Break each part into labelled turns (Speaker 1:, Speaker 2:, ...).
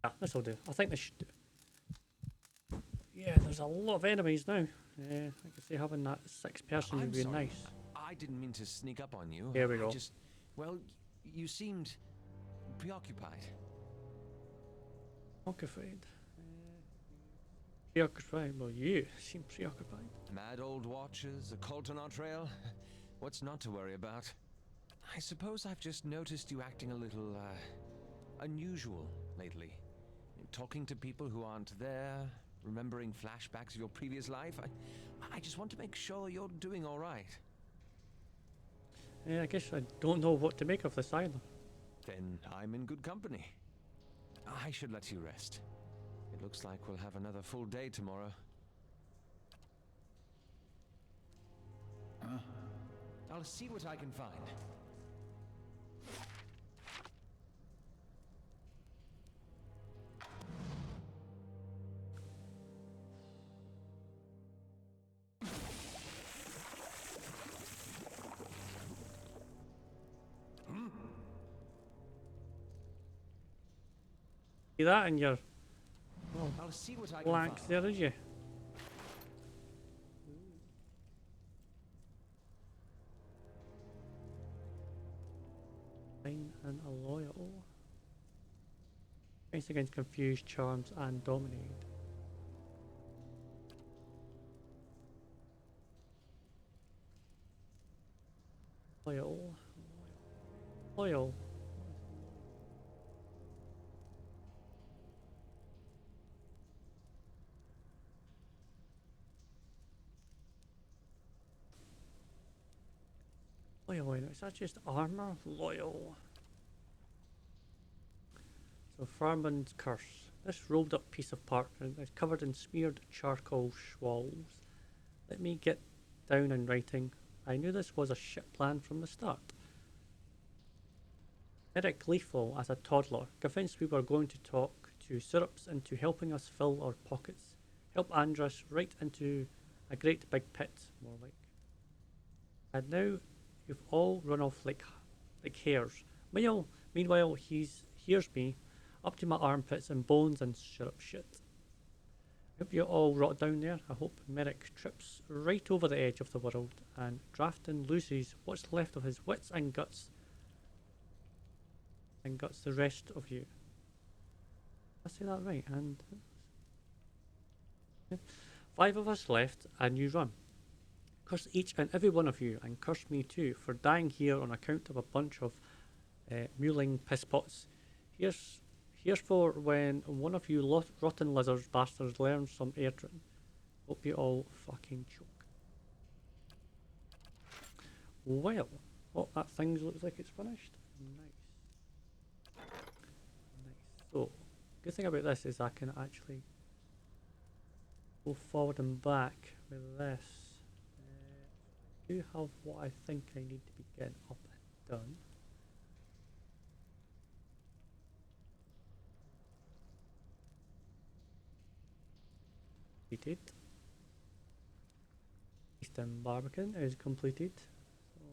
Speaker 1: Yeah, this will do. I think this should do. Yeah, there's a lot of enemies now. I could say having that 6 person would be
Speaker 2: sorry.
Speaker 1: nice.
Speaker 2: I didn't mean to sneak up on you.
Speaker 1: Here we go.
Speaker 2: Well, you seemed preoccupied.
Speaker 1: Preoccupied. Preoccupied. Well, you seem preoccupied.
Speaker 2: Mad old watchers, a cult on our trail. What's not to worry about? I suppose I've just noticed you acting a little, unusual lately. Talking to people who aren't there, remembering flashbacks of your previous life. I just want to make sure you're doing all right.
Speaker 1: I guess I don't know what to make of this either.
Speaker 2: Then I'm in good company. I should let you rest. It looks like we'll have another full day tomorrow. I'll see what I can find.
Speaker 1: See that in your
Speaker 2: I'll see what I can
Speaker 1: blanks
Speaker 2: find.
Speaker 1: there, is you? Fine and a loyal. Fights against confused charms and dominate. Loyal. Loyal. Loyal, is that just armor? Loyal. So Faramund's curse. This rolled up piece of parchment is covered in smeared charcoal swirls. Let me get down in writing. I knew this was a shit plan from the start. Eric, gleeful as a toddler, convinced we were going to talk to syrups into helping us fill our pockets. Help Andrus right into a great big pit, more like. And now you've all run off like hares. Meanwhile, here's me, up to my armpits in bones and syrup shit. Hope you all rot down there. I hope Merrick trips right over the edge of the world and Drafton loses what's left of his wits and guts the rest of you. Did I say that right? And 5 of us left and you run. Curse each and every one of you, and curse me too for dying here on account of a bunch of mewling pisspots. Here's for when one of you rotten lizards bastards learns some Airdrin. Hope you all fucking choke. Well, that thing looks like it's finished. Nice. So, good thing about this is I can actually go forward and back with this. I do have what I think I need to be getting up and done. Completed. Eastern Barbican is completed. So,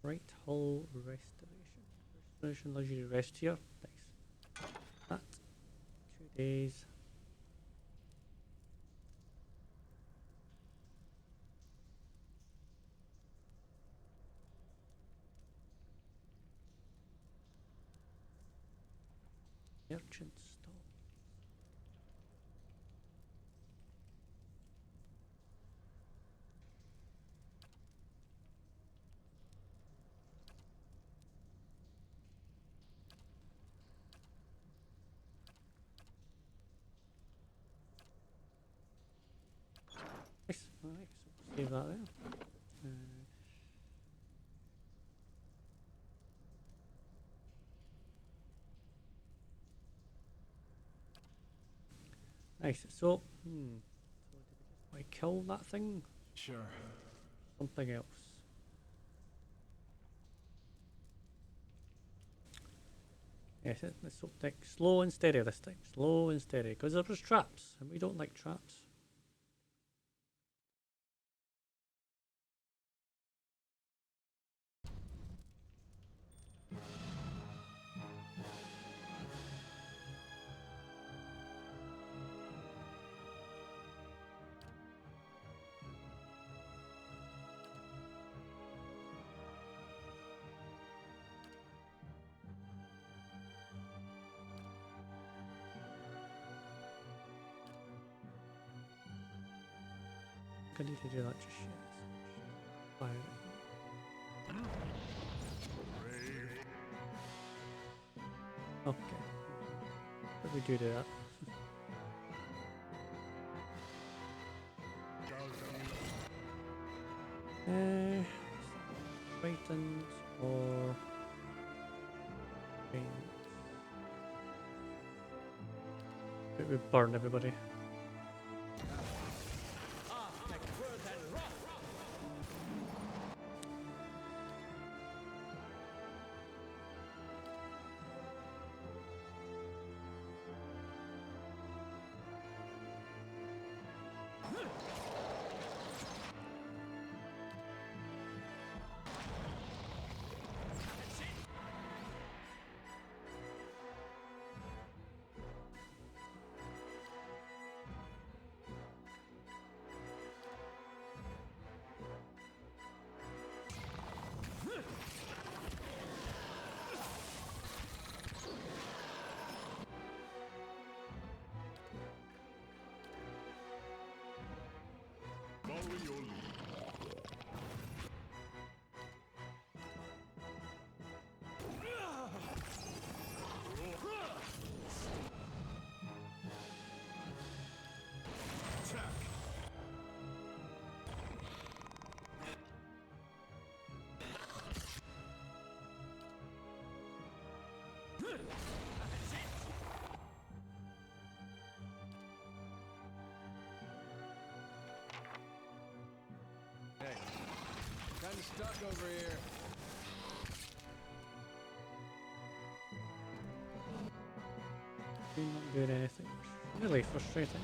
Speaker 1: right hull restoration. Restoration luxury rest here. Nice. That 2 days. Merchant stall. Nice. Alright, so save that there. Nice. So, I kill that thing?
Speaker 3: Sure.
Speaker 1: Something else. Yes, let's hope take slow and steady this time. Slow and steady, because there was traps, and we don't like traps. I need to do that just yet. Fire it. Okay. But we do that. Titans or it would burn everybody.
Speaker 2: Hey, kinda stuck over here.
Speaker 1: You're not doing anything. Really frustrating.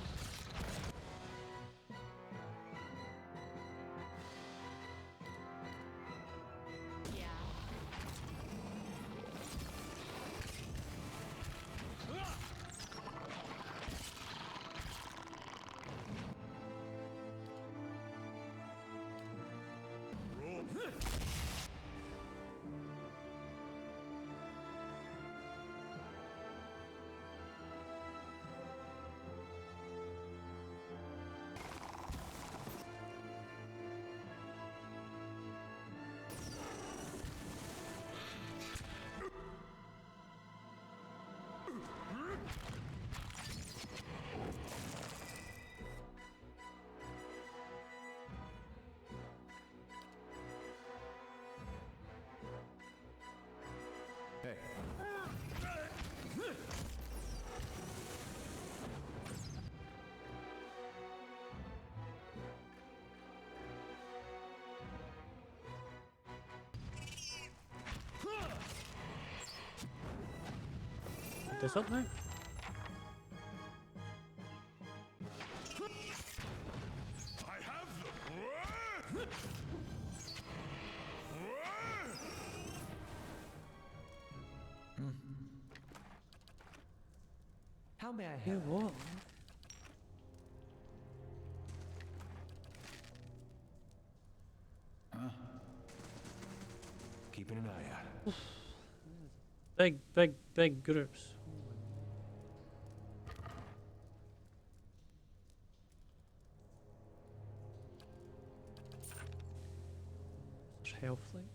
Speaker 2: Hey.
Speaker 1: This up now?
Speaker 2: How may I
Speaker 1: Yeah,
Speaker 2: help?
Speaker 1: what?
Speaker 2: Keeping an eye out.
Speaker 1: Big groups. There's health link.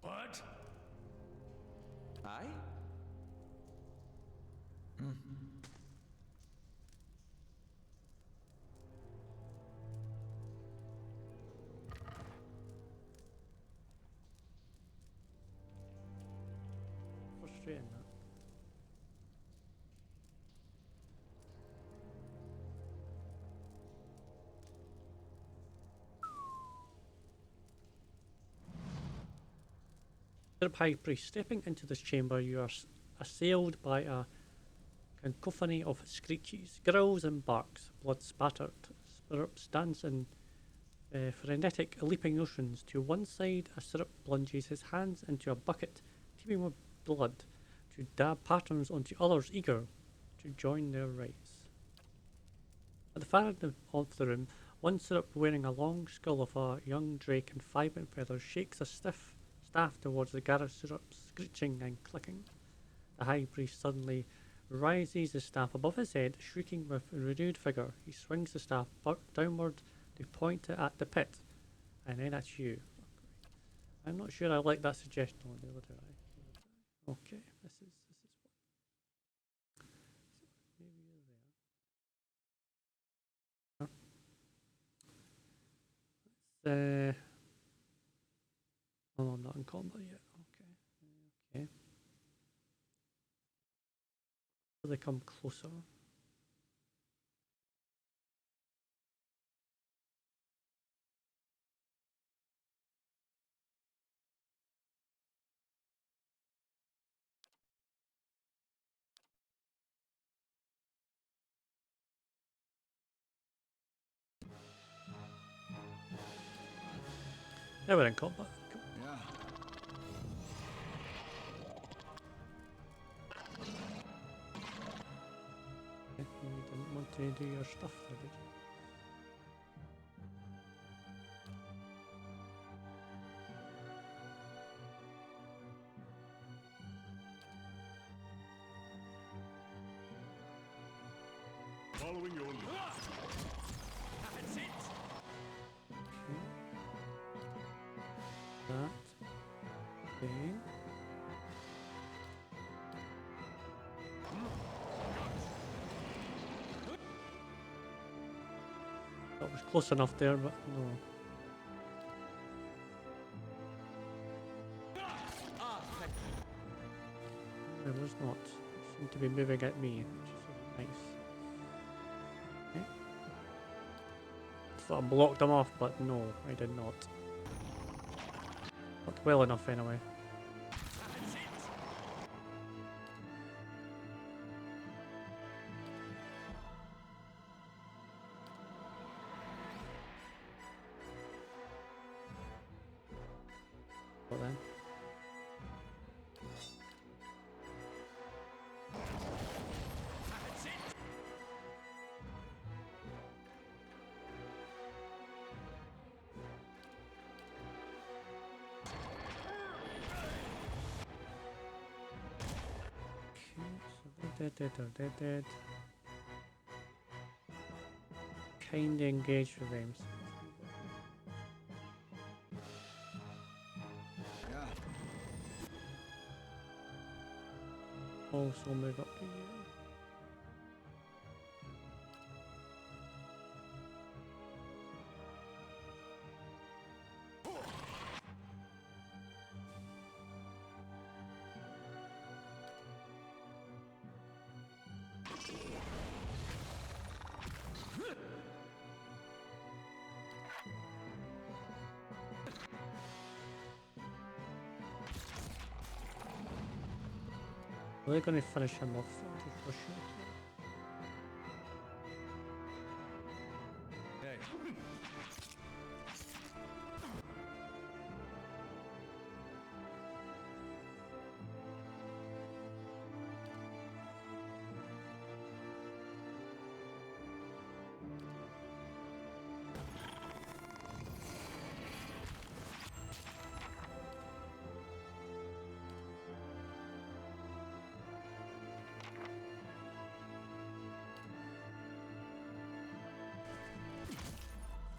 Speaker 2: What? Aye?
Speaker 1: Frustrating that. High Priest, stepping into this chamber, you are assailed by a cacophony of screeches, growls and barks. Blood spattered. Syrups dance in frenetic leaping motions. To one side, a syrup plunges his hands into a bucket teeming with blood to dab patterns onto others eager to join their race. At the far end of the room, one syrup wearing a long skull of a young drake and vibrant feathers shakes a stiff staff towards the garage syrups, screeching and clicking. The high priest suddenly raises the staff above his head, shrieking with renewed vigour. He swings the staff downward to point it at the pit. And then that's you. I'm not sure I like that suggestion. Oh, neither do I. Okay, this is what. Maybe you're there. Oh, I'm not in combat yet. Okay. Okay. So they come closer. Yeah, we're in combat. Cool.
Speaker 3: Yeah.
Speaker 1: Okay, you didn't want to do your stuff, did you?
Speaker 3: Following your lead.
Speaker 2: That's it.
Speaker 1: That thing. That was close enough there, but no. It was not. It seemed to be moving at me, which is nice. Okay. Thought I blocked them off, but no, I did not. Not well enough anyway.
Speaker 2: That's it.
Speaker 1: But then.
Speaker 2: That's it.
Speaker 1: Okay, so they're dead. Kinda engaged with them.
Speaker 3: Yeah.
Speaker 1: Also move up to you. Are they going to finish him off for sure?
Speaker 2: Hey.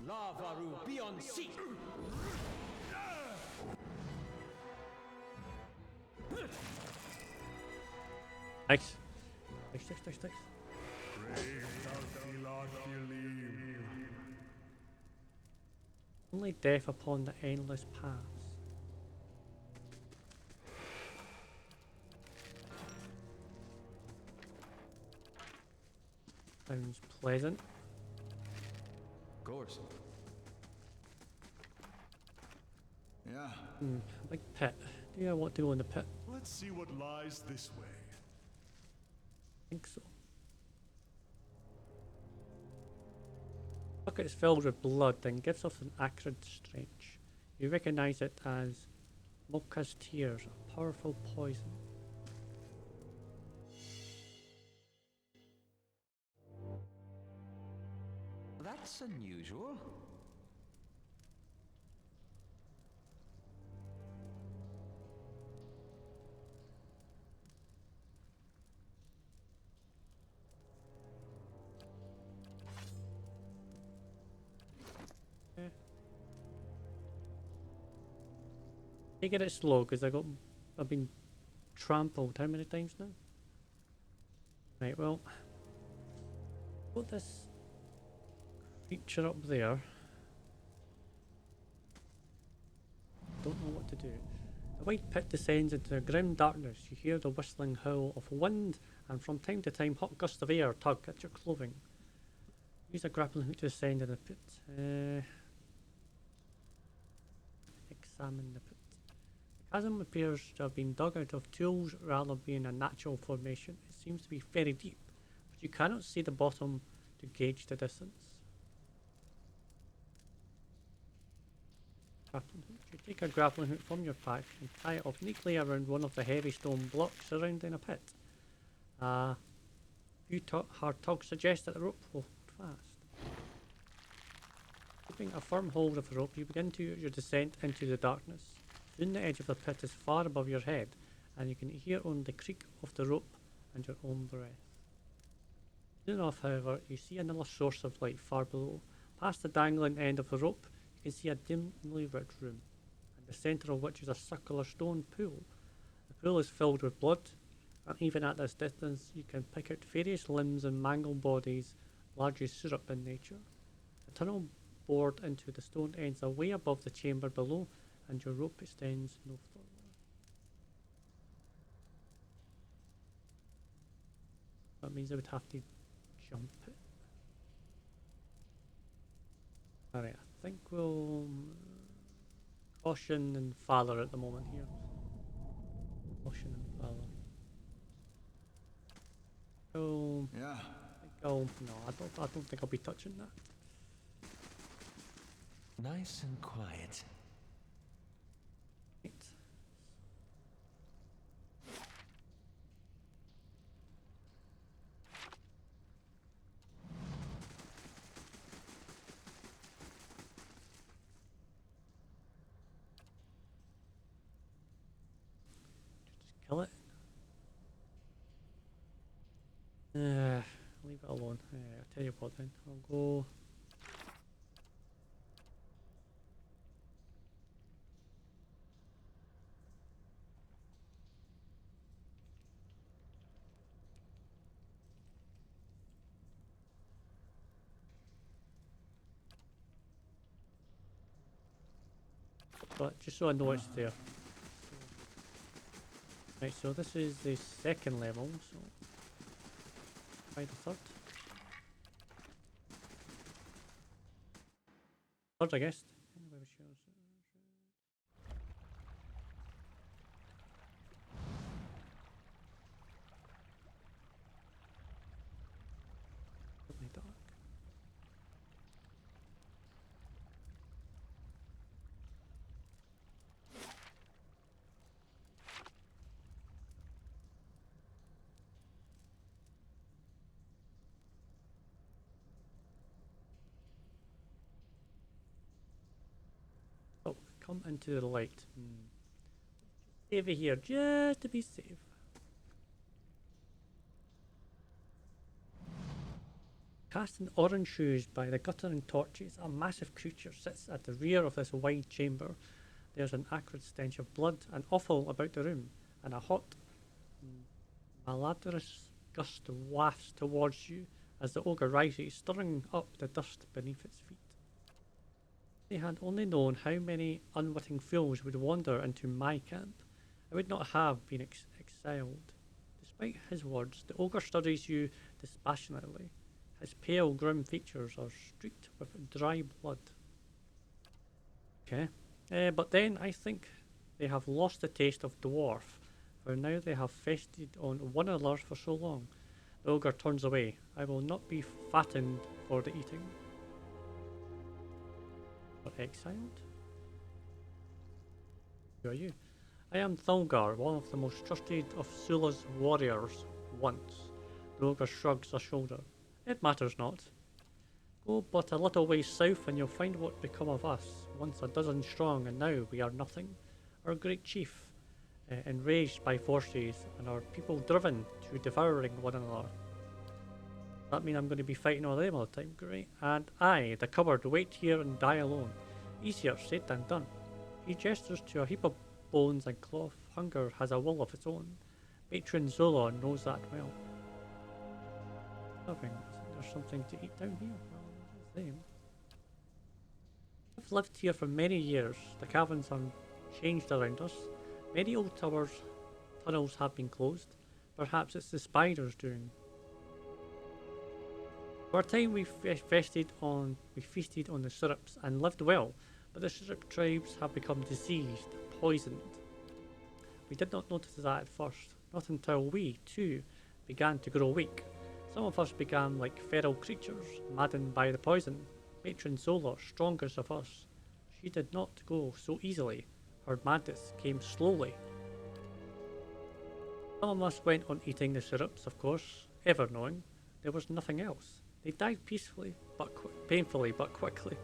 Speaker 2: Lavaru, be on seat.
Speaker 1: Nice. Nice. Only death upon the endless paths. Sounds pleasant.
Speaker 2: Of course.
Speaker 3: Yeah.
Speaker 1: Big pit. Do you want to go in the pit?
Speaker 3: Let's see what lies this way.
Speaker 1: I think so. Bucket is filled with blood and gives off an acrid stench. You recognize it as Moka's tears, a powerful poison.
Speaker 2: That's unusual.
Speaker 1: Take it slow because I've been trampled how many times now? Right, well, put this creature up there. Don't know what to do. The white pit descends into a grim darkness. You hear the whistling howl of wind, and from time to time hot gusts of air tug at your clothing. Use a grappling hook to descend in the pit. Examine the pit. The chasm appears to have been dug out of tools rather than being a natural formation. It seems to be very deep, but you cannot see the bottom to gauge the distance. Grappling hook. You take a grappling hook from your pack and tie it up neatly around one of the heavy stone blocks surrounding a pit. A few hard tugs suggest that the rope will hold fast. Keeping a firm hold of the rope, you begin your descent into the darkness. Soon the edge of the pit is far above your head, and you can hear only the creak of the rope and your own breath. Soon enough, however, you see another source of light far below. Past the dangling end of the rope, you can see a dimly lit room, at the centre of which is a circular stone pool. The pool is filled with blood, and even at this distance, you can pick out various limbs and mangled bodies, largely syrup in nature. The tunnel bored into the stone ends away above the chamber below, and your rope extends no further. That means I would have to jump it. Alright, I think we'll caution and valor at the moment here. Caution and valor. Oh,
Speaker 3: Yeah.
Speaker 1: no, I don't think I'll be touching that.
Speaker 2: Nice and quiet.
Speaker 1: Right. Just kill it. Leave it alone. I'll tell you what then. I'll go. But just so I know it's there. Right, so this is the second level, so try the third. Third, I guess. Dark. Oh, come into the light. Stay over here just to be safe. Cast in orange shoes by the guttering torches, a massive creature sits at the rear of this wide chamber. There's an acrid stench of blood and offal about the room, and a hot, malodorous gust wafts towards you as the ogre rises, stirring up the dust beneath its feet. They had only known how many unwitting fools would wander into my camp. I would not have been exiled. Despite his words, the ogre studies you dispassionately. His pale, grim features are streaked with dry blood. Okay. But then I think they have lost the taste of dwarf, for now they have feasted on one another for so long. The ogre turns away. I will not be fattened for the eating. Or exiled? Who are you? I am Thulgar, one of the most trusted of Sula's warriors, once. The ogre shrugs a shoulder. It matters not. Go but a little way south and you'll find what become of us, once a dozen strong and now we are nothing. Our great chief, enraged by forces, and our people driven to devouring one another. That means I'm going to be fighting all them all the time, great. And I, the coward, wait here and die alone. Easier said than done. He gestures to a heap of bones and cloth. Hunger has a will of its own. Matron Zola knows that well. There's something to eat down here. Well, there's the same. I've lived here for many years. The caverns have changed around us. Many old tunnels have been closed. Perhaps it's the spiders doing. For a time we feasted on the syrups and lived well, but the syrup tribes have become diseased, poisoned. We did not notice that at first, not until we, too, began to grow weak. Some of us began like feral creatures, maddened by the poison. Matron Zola, strongest of us, she did not go so easily. Her madness came slowly. Some of us went on eating the syrups, of course, ever knowing there was nothing else. They died peacefully, painfully, but quickly.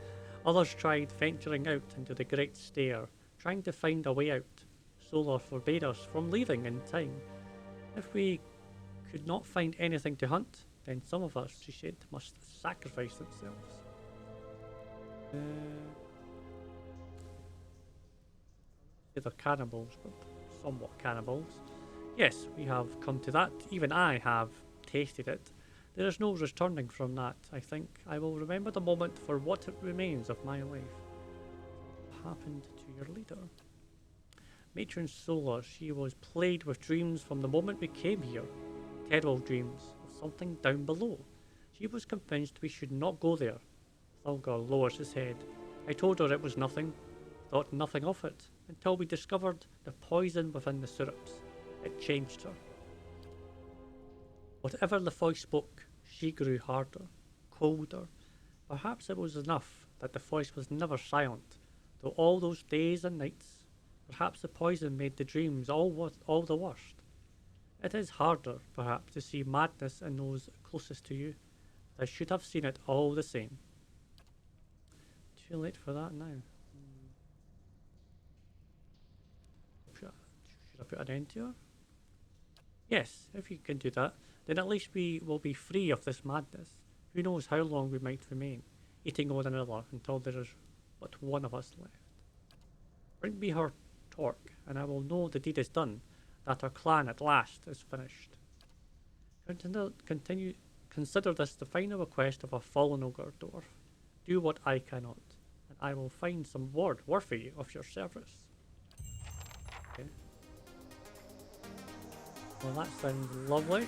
Speaker 1: Others tried venturing out into the great stair, trying to find a way out. Zola forbade us from leaving in time. If we could not find anything to hunt, then some of us, she said, must sacrifice themselves. They're cannibals, but somewhat cannibals. Yes, we have come to that. Even I have tasted it. There is no returning from that, I think. I will remember the moment for what it remains of my life. What happened to your leader? Matron Zola, she was plagued with dreams from the moment we came here. Terrible dreams of something down below. She was convinced we should not go there. Thulgar lowers his head. I told her it was nothing, thought nothing of it, until we discovered the poison within the syrups. It changed her. Whatever the voice spoke, she grew harder, colder. Perhaps it was enough that the voice was never silent, though all those days and nights. Perhaps the poison made the dreams all the worst. It is harder, perhaps, to see madness in those closest to you, but I should have seen it all the same. Too late for that now. Should I put an end to her? Yes, if you can do that, then at least we will be free of this madness. Who knows how long we might remain, eating one another until there is but one of us left. Bring me her torque, and I will know the deed is done, that our clan at last is finished. Consider this the final request of a fallen ogre dwarf. Do what I cannot, and I will find some word worthy of your service. Okay. Well, that sounds lovely.